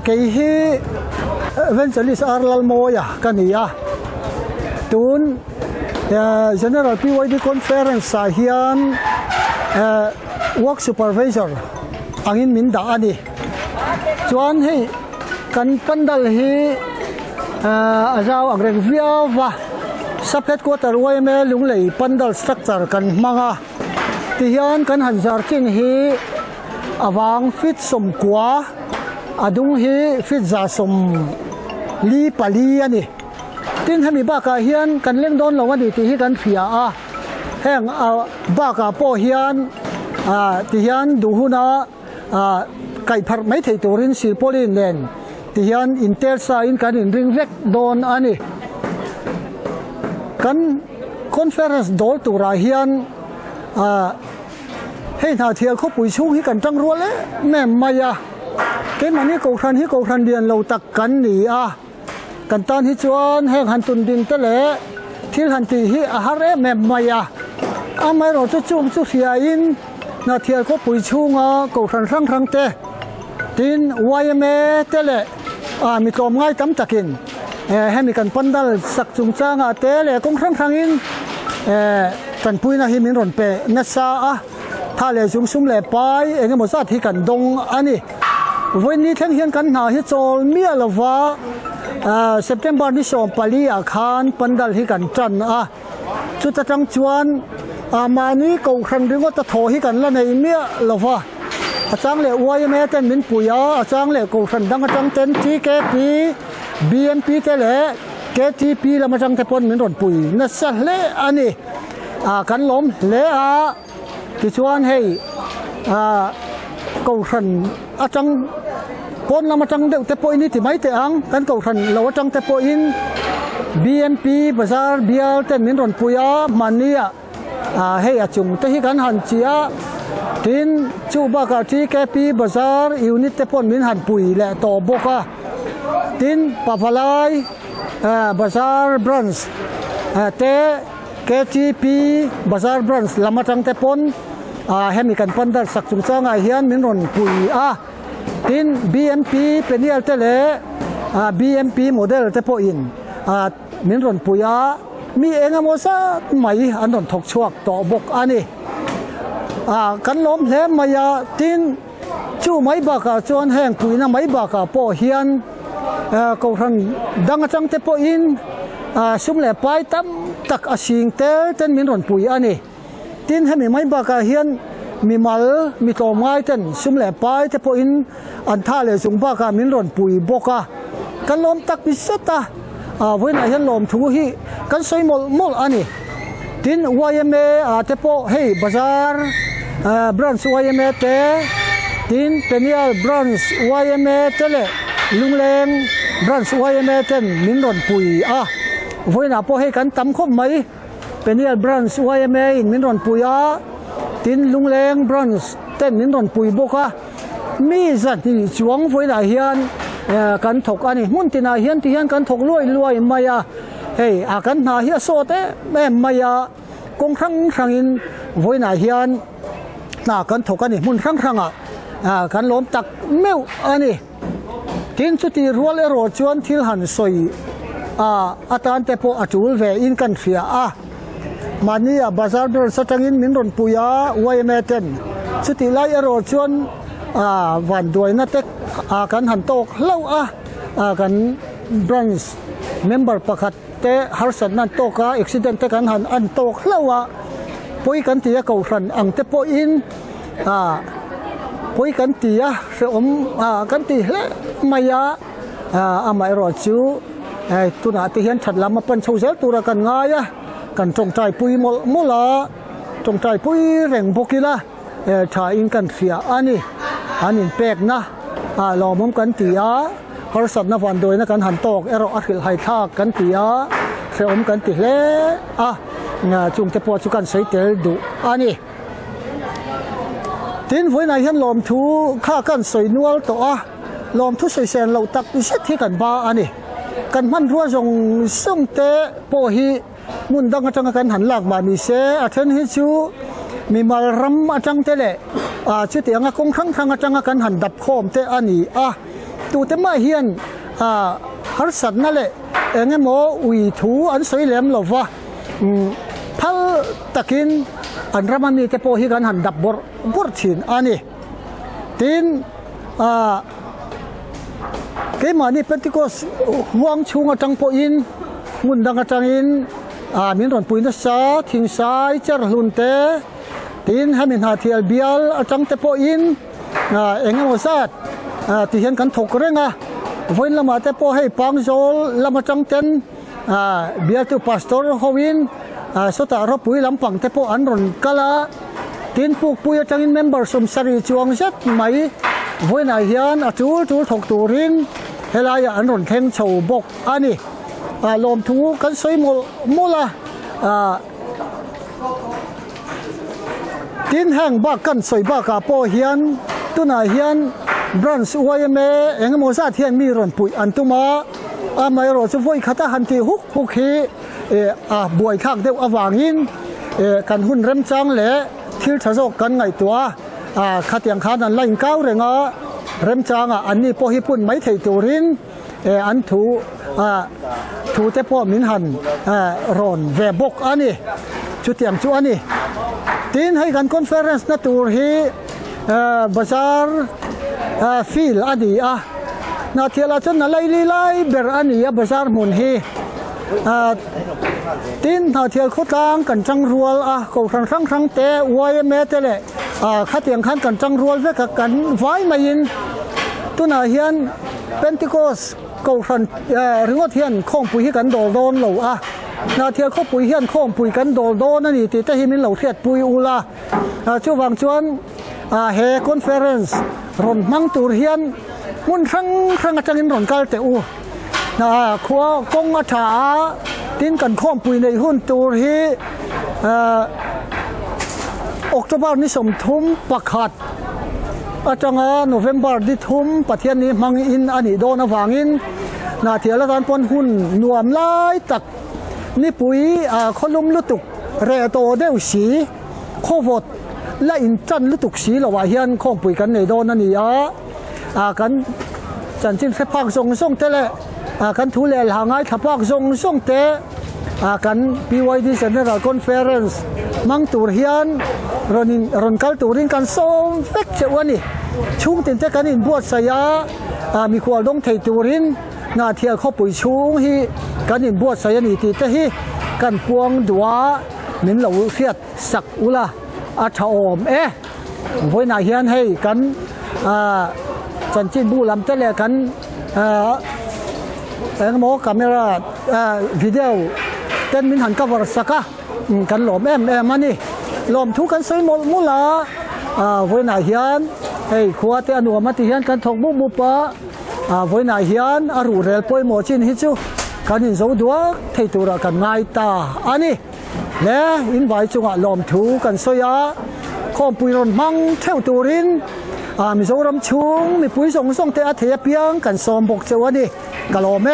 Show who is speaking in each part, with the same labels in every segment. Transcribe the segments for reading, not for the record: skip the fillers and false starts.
Speaker 1: cái hi evangelist Arlal Moya kania tun general PYD conference hian work supervisor angin min da ani chuan hei kan pandal hi azau angreng viawa sub headquarter YMA lunglei pandal structure kan manga ti hian kan hanzar chin hi awang fit som kwa adung hi fit za som li pali ani tin hemi ba ka hian kan leng don lo ani ti hi kan phia a heng ba ka po hian ti hian du huna kai phar mai thei turin silpolin nen ti hian intel sa in kan in ring vek don ani kan conference dol tura hian hei na thial kho pui chung hi kan tang ro le mem maya ke mani ko khan dian lo tak kan ni a kan tan hi chuan heng han tun din te le thil han ti hi a hare mem maya amai ro chu chung chu fia in na thial kho pui chunga ko khan rang te tin YMA te le mi tom ngai tam takin hemi kan pandal sak chung changa te le kong rang in kan puina hi min ron pe na sa a tha le chung sum le pai enge mo sa thi kan dong ani when ni theng hian kan na hi chol mi alawa September ni som pali a khan pandal hi kan chan a chu ta tang chuan mani ko khan ringo ta tho hi kan la nei mi alawa achang le YMA ten min puya achang le ko khan dang atang ten TKP BMP te le KTP la ma chang te pon min ron pui na sa le ani kan lom le a ti chuan hei ko khan atang pon la ma chang de te poi ni ti mai te ang kan ko khan lo atang te po in BMP bazar bial te min ron puya mania hei achung te hi kan han chia tin chu ba ka TKP bazar unit te pon min han pui le to boka tin Pavalai bazar branch te KTP bazar branch lamatang te pon hemi kan pandal sak chung changa hian min ron pui tin BMP penial te le BMP model te po in min ron puya mi enga mo sa mai an ron thok chuak to bok ani kan lom hle maya tin chu mai ba ka chon heng puina mai ba ka po hian ko ran dang chang te po in sum le pai tam tak asing tel ten min ron pui ani tin hemi mai ba ka hian mi mal mi to ngai ten sum le pai te po in an tha le sung ba ka min ron pui boka kan lom tak bi sata when I hian lom thu hi kan soi mol ani tin YMA te po hei bazar branch YMA te tin penial branch YMA te le lungleng branch YMA ten min ron pui voi na po hei kan tam khop mai penial branch YMA in min ron pui tin lungleng branch ten min ron pui boka mi zat ni chuang voi na hian kan thok ani mun tina hian ti hian kan thok luai maya hei kan na hi so te em maya kong khang in voi na hian na kan thok ani mun khang kan lom tak meu ani tin chu ti rual ero chuan thil han soi atan te po atul ve in kan fia mania bazar ber satangin min ron puya YMA ten chu ti lai ero chuan van doi na tek kan han tok lo kan branch member pakhat te harsan nan toka accident te kan han an tok lo poi kan tia ko ran ang te po in poi kan tia se kan ti hle maya amai ro chu tuna ti hian that lama pan chhozel tura kan nga ya kan tong tai pui mola tong tai pui reng bokila tha in kan fia ani anin pek na lo mom kan tia harsat na van doi na kan han tok ero akhil hai thak kan tia se kan ti hle nga chung te po chu kan sei tel du ani tin voi na hian lom thu kha kan soi nual to lom thu soi sen lo tak i se thi kan ba ani kan man ruwa jong sung te po hi mun dang atang kan han lak ma ni se athen hi chu mi mal ram atang te le chu ti anga kong khang atang kan han dap khom te ani ตูเต็มมาเฮียนฮัสันนั่นแหละเองหมออุยถูอันสวยแหลมหลบวะพัลตะกินอันรามันนี่จะโปฮิกันหันดับบอร์ชินอันนี้ทีนเกมานี่เป็นที่ก็วางชุงจังโปอินมุนดังจังอินมินรอนปุยนัสซาทิ้งสายเจอลุนเตทีนให้มินหาเทียลเบียลจังเตโปอินเองหมอสัตที่เห็นกันถกเรื่องวันละมาเตโปให้ปังโจลละมาจังเต็นเบียตุพาสตอร์ฮวินสุดท้ายเราปุยลำปังเตโปอันรอนกะละทีนพวกปุยจังอินเมมเบอร์สมสรีจวงเซ็ตไหมวันไหนเฮียนจูถกตูรินเฮลายอันรอนเทงโฉบกอันนี้ลมทูกันสวยโมละทีนแห่งบ้ากันสวยบ้ากาโปเฮียนตุนาเฮียนบรันส์อวยเมเองโมซาเทียนมีรอนปุยอันตุมาไม่รอจะไว้ขัดหันที่ฮุกฮีบวยข้างเดียวอวางหินกันหุ่นเริ่มจังเละทิลทะโจกันไงตัวขัดอย่างขานันไล่ก้าวเรงเริ่มจังอันนี้พอฮิปุ่นไม่เทตูรินอันถูเตพอมินหันรอนเวบกอันนี้จุดอย่างจุอันนี้ทีนให้กันคอนเฟอเรนซ์นัตูฮีบาซาร์ฟิลอันนี้นาเทียละจนไล่เบอร์อันนี้บาซาร์มุนฮีทีนนาเทียลโคตรังกันจังรัวก็ครั้งเตะวายเมเตเลขัดอย่างขันกันจังรัวเวกกันไว้มายินตุนาเฮียนเป็นติโกสก็ครั้งหรือว่าเทียนข้องปุยกันโดนเหล่านาเทียข้อปุยเฮียนข้องปุยกันโดนนั่นนี่ติดแต่หิมินเหล่าเทียดปุยอุลาช่วงชวนเฮคอนเฟอเรนซ์รอนมังตูเฮียนมุนครั้งจังอินรอนกัลเตอูขวากงอาชาตินกันข้อมปุยในหุ้นตูฮีออกจากนี้สมทุมประคัดจังโนเวมเบอร์ดิทุมประเทศนี้มังอินอันนี้โดนวางอินนาเทียละการปนหุ้นนวมไล่ตักนี่ปุยคนลุมลุตุกเรโตเดวสีโควดและอินจันลุตุกสีละวาเฮียนข้องปุยกันในโดนนั่นนี่กันจันจินแค่พักส่งเตะกันทุเรศหางไงขับพักส่งเตะกันปีไวดีเซนเนอร์คอนเฟอเรนซ์มังตูเฮียนรอนกัลตูรินกันส่งเฟกเจวันนี้ชุ่งตินเตกันอินบวชสยามีขวดลงเทตูรินนาเทียเขาปุยชุ่งฮีกันอินบวชสยานีติเตฮีกันพวงดัวมินเหล่าเฟียดสักอุลาอาชาอมวันนาเฮียนให้กันจันจินบูลำเตเลกันแต่โมกาเมราวิดีโอเต้นมินหันกับวรสกะกันหลอมมันนี่หลอมทุกกันสวยมุลาวันนาเฮียนให้ขวดเตอหนัวมาติเฮียนกันทกบุปะวันนาเฮียนอารูเรลปอยโมจินฮิจูกันอินโซดัวเทตุระกันง่ายตาอันนี้และอินไว้จุงหลอมทุกกันสวยข้อปุยรอนมังเทวตูรินมีโซรำชุงมีปุยส่งเตะเทียเปียงกันสมบกเจวันนี้กะลอม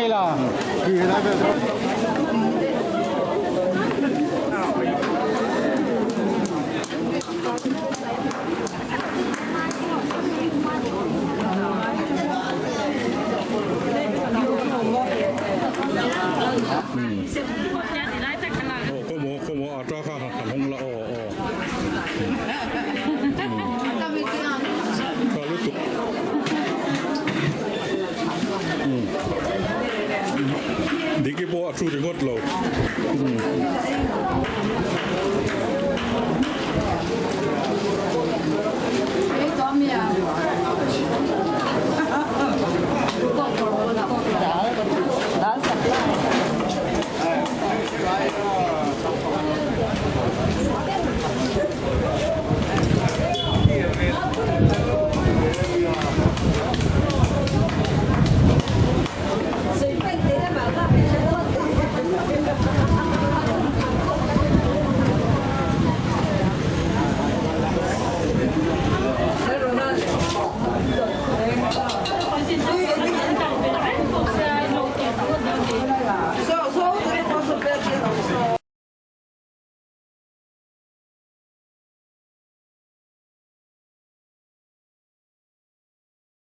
Speaker 1: là
Speaker 2: thì là
Speaker 3: como atrás hanong la o kalau tu dikit bawa tu dengot lo